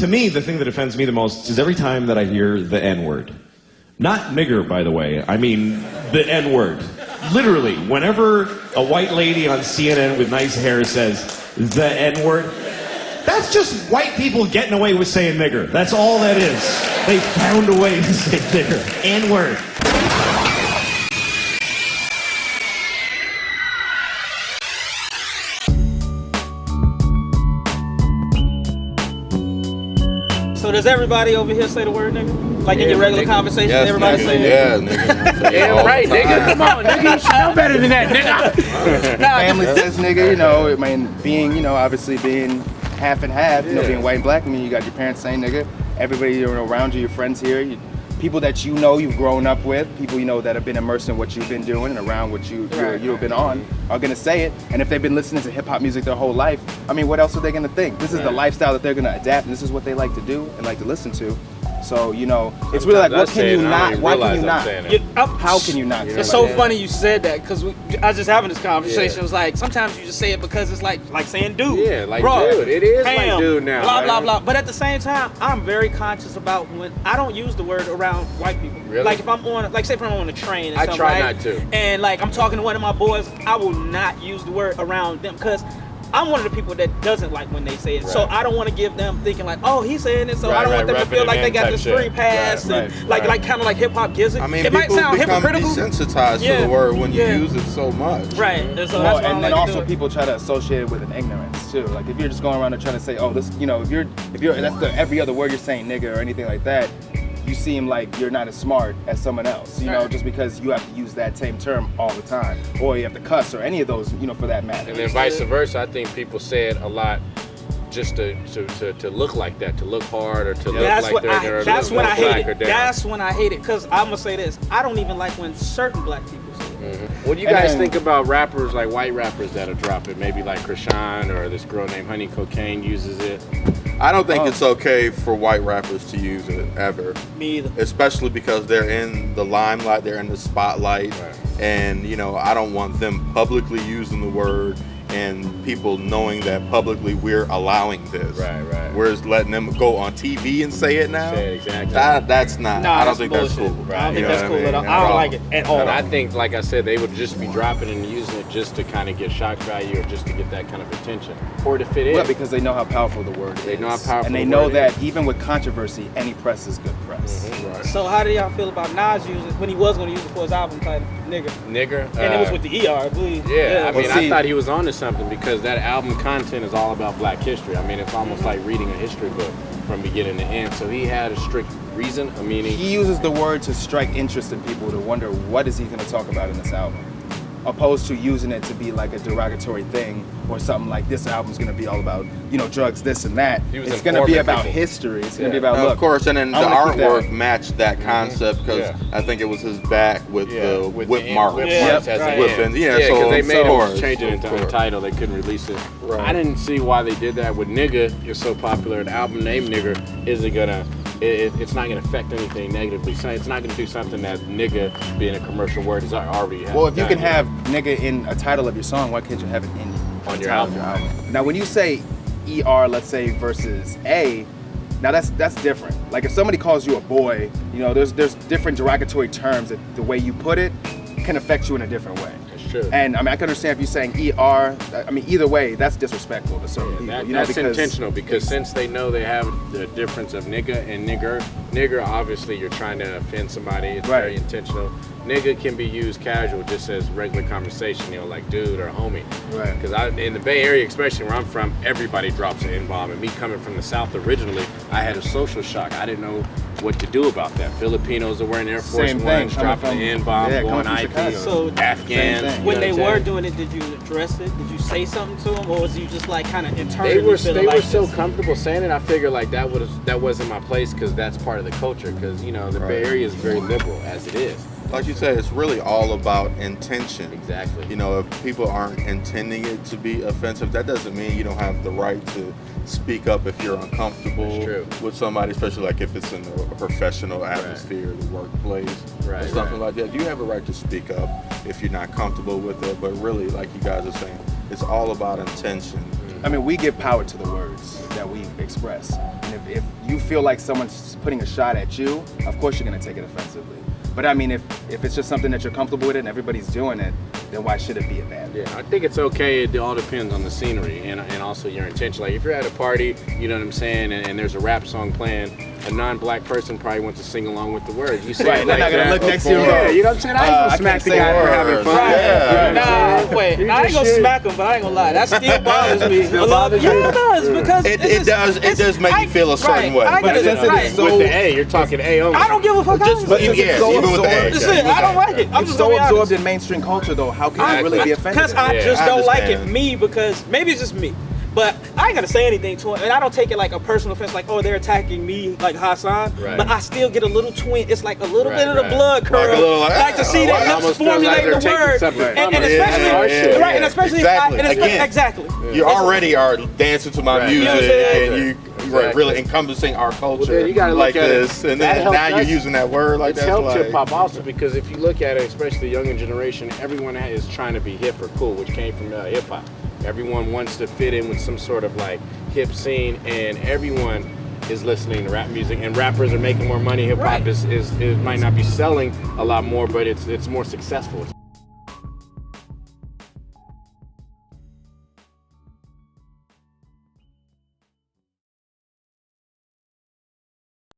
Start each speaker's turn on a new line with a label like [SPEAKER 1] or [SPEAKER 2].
[SPEAKER 1] To me, the thing that offends me the most is every time that I hear the N-word. Not nigger, by the way. I mean the N-word. Literally, whenever a white lady on CNN with nice hair says the N-word, that's just white people getting away with saying nigger. That's all that is. They found a way to say nigger. N-word.
[SPEAKER 2] So does everybody over here say the word nigga? Like in your regular conversation,
[SPEAKER 3] yes,
[SPEAKER 2] everybody
[SPEAKER 3] nigga.
[SPEAKER 2] say
[SPEAKER 3] nigga? Yeah, nigga.
[SPEAKER 4] Yeah, right, nigga. Come on, nigga. You should know better than that, nigga.
[SPEAKER 5] Family says nigga, you know, I mean, being, you know, obviously being half and half, you know, being white and black, I mean, you got your parents saying nigga, everybody you know, around you, your friends here, people that you know you've grown up with, people you know that have been immersed in what you've been doing and around what you've been on, are gonna say it. And if they've been listening to hip hop music their whole life, I mean, what else are they gonna think? This is the lifestyle that they're gonna adapt, and this is what they like to do and like to listen to. So, you know, it's really like, what can you not? Why can you not? How can you not?
[SPEAKER 2] It's so funny you said that, because I was just having this conversation. It was like, sometimes you just say it because it's like saying dude.
[SPEAKER 4] Yeah, like
[SPEAKER 2] bro,
[SPEAKER 4] dude. It is
[SPEAKER 2] fam,
[SPEAKER 4] like dude now.
[SPEAKER 2] Blah, blah, blah. But at the same time, I'm very conscious about when I don't use the word around white people.
[SPEAKER 4] Really?
[SPEAKER 2] Like if I'm on, like say if I'm on a train and something,
[SPEAKER 4] try
[SPEAKER 2] right?
[SPEAKER 4] not to.
[SPEAKER 2] And like I'm talking to one of my boys, I will not use the word around them, because I'm one of the people that doesn't like when they say it. Right. So I don't want to give them thinking like, oh, he's saying it, so I don't want them to feel like they got this free pass and like kind of like hip hop gives it.
[SPEAKER 3] I mean,
[SPEAKER 2] it might sound
[SPEAKER 3] become
[SPEAKER 2] hypocritical.
[SPEAKER 3] desensitized to the word when you use it so much.
[SPEAKER 2] Right. And so
[SPEAKER 5] well,
[SPEAKER 2] that's
[SPEAKER 5] and then also people try to associate it with an ignorance too. Like if you're just going around and trying to say, oh, this, you know, if you're that's the every other word you're saying nigga or anything like that, you seem like you're not as smart as someone else, you know, just because you have to use that same term all the time, or you have to cuss, or any of those, you know, for that matter.
[SPEAKER 4] And then vice versa, I think people say it a lot just to look like that, to look hard, or to look like they're
[SPEAKER 2] that's when I hate it.
[SPEAKER 4] Down.
[SPEAKER 2] That's when I hate it, because I'm gonna say this: I don't even like when certain black people say it.
[SPEAKER 4] Mm-hmm. What do you guys think about rappers, like white rappers that are dropping? Maybe like Krishan or this girl named Honey Cocaine uses it.
[SPEAKER 3] I don't think it's okay for white rappers to use it ever.
[SPEAKER 2] Me either.
[SPEAKER 3] Especially because they're in the limelight, they're in the spotlight, and you know, I don't want them publicly using the word and people knowing that publicly we're allowing this.
[SPEAKER 4] Right.
[SPEAKER 3] We're just letting them go on TV and say it now.
[SPEAKER 4] Say it, exactly.
[SPEAKER 3] That's not.
[SPEAKER 2] Nah,
[SPEAKER 3] I don't think
[SPEAKER 2] bullshit.
[SPEAKER 3] that's cool.
[SPEAKER 2] Right. I don't think that's cool at all. I don't like it at all.
[SPEAKER 4] And I think, like I said, they would just be dropping and using it just to kind of get shock value, or just to get that kind of attention, or to fit in.
[SPEAKER 5] Well, because they know how powerful the word is.
[SPEAKER 4] They know how powerful
[SPEAKER 5] and they know that even with controversy, any press is good press.
[SPEAKER 4] Mm-hmm. Right.
[SPEAKER 2] So how do y'all feel about Nas using, when he was going to use it for his album title, Nigger? And it was with the ER, I believe.
[SPEAKER 4] Yeah, I mean, I thought he was onto something, because that album content is all about black history. I mean, it's almost like reading a history book from beginning to end. So he had a strict reason, a meaning.
[SPEAKER 5] He uses the word to strike interest in people, to wonder what is he going to talk about in this album, opposed to using it to be like a derogatory thing, or something like this album's going to be all about, you know, drugs, this and that. It's going to be about history. It's going to be about, look,
[SPEAKER 3] of course, and then the artwork matched that concept, because I think it was his back with the whip marks.
[SPEAKER 4] Because they made him change it into Untitled. They couldn't release it. Right. I didn't see why they did that. With Nigga, it's so popular. The album named Nigger isn't gonna. It's not gonna affect anything negatively. So it's not gonna do something that nigga, being a commercial word, is already.
[SPEAKER 5] Well, if you can have nigga in a title of your song, why can't you have it on your album? Now, when you say ER, let's say, versus A, now that's different. Like if somebody calls you a boy, you know, there's different derogatory terms that the way you put it can affect you in a different way.
[SPEAKER 4] That's true.
[SPEAKER 5] And I mean, I can understand if you're saying ER. I mean, either way, that's disrespectful to certain people.
[SPEAKER 4] That's intentional, because since they know they have the difference of nigga and nigger, obviously you're trying to offend somebody. It's very intentional. Nigga can be used casual, just as regular conversation, you know, like dude or homie.
[SPEAKER 5] Right.
[SPEAKER 4] Because in the Bay Area, especially where I'm from, everybody drops an N-bomb. And me coming from the South originally, I had a social shock. I didn't know what to do about that. Filipinos are wearing Air Force Ones, dropping the N-bomb, going IP.
[SPEAKER 2] So
[SPEAKER 4] Afghans.
[SPEAKER 2] When they were doing it, did you address it? Did you say something to them, or was you just like kind of internally?
[SPEAKER 4] They were so comfortable saying it. I figured like that wasn't my place, because that's part of the culture. Because, you know, the Bay Area is very liberal as it is.
[SPEAKER 3] Like you said, it's really all about intention.
[SPEAKER 4] Exactly.
[SPEAKER 3] You know, if people aren't intending it to be offensive, that doesn't mean you don't have the right to speak up if you're uncomfortable with somebody, especially like if it's in a professional atmosphere, the workplace, or something like that. You have a right to speak up if you're not comfortable with it. But really, like you guys are saying, it's all about intention.
[SPEAKER 5] I mean, we give power to the words that we express. And if if you feel like someone's putting a shot at you, of course you're gonna take it offensively. But I mean, if it's just something that you're comfortable with it and everybody's doing it, then why should it be a bad?
[SPEAKER 4] Yeah, I think it's okay. It all depends on the scenery and also your intention. Like if you're at a party, you know what I'm saying, and there's a rap song playing, a non-black person probably wants to sing along with the words. You say
[SPEAKER 5] right, they're not gonna look next to you.
[SPEAKER 4] Yeah, you know what I'm saying? I ain't gonna smack the guy for having fun.
[SPEAKER 2] Nah, wait, I ain't gonna smack him, but I ain't gonna lie. That still bothers me. Yeah, it does because
[SPEAKER 3] it does make you feel a certain way.
[SPEAKER 4] But with the A, you're talking A only.
[SPEAKER 2] I don't give a fuck.
[SPEAKER 5] But even with the A,
[SPEAKER 2] listen, I don't like it. I'm
[SPEAKER 5] just so absorbed in mainstream culture, though. How can you really be offended?
[SPEAKER 2] Because I just don't like it. Me, because maybe it's just me. But I ain't gonna say anything to him, and I don't take it like a personal offense, like, oh, they're attacking me, like Hassan. Right. But I still get a little twinge. It's like a little bit of the blood curl. Like to see that lips formulating the word, and especially, right, and especially, exactly.
[SPEAKER 3] You already are dancing to my music, and you really encompassing our culture.
[SPEAKER 4] Well, you gotta
[SPEAKER 3] like
[SPEAKER 4] look at
[SPEAKER 3] this, and then now you're using that word like that.
[SPEAKER 4] It's helped hip hop also because if you look at it, especially the younger generation, everyone is trying to be hip or cool, which came from hip hop. Everyone wants to fit in with some sort of like hip scene, and everyone is listening to rap music, and rappers are making more money. Hip hop is might not be selling a lot more, but it's more successful. It's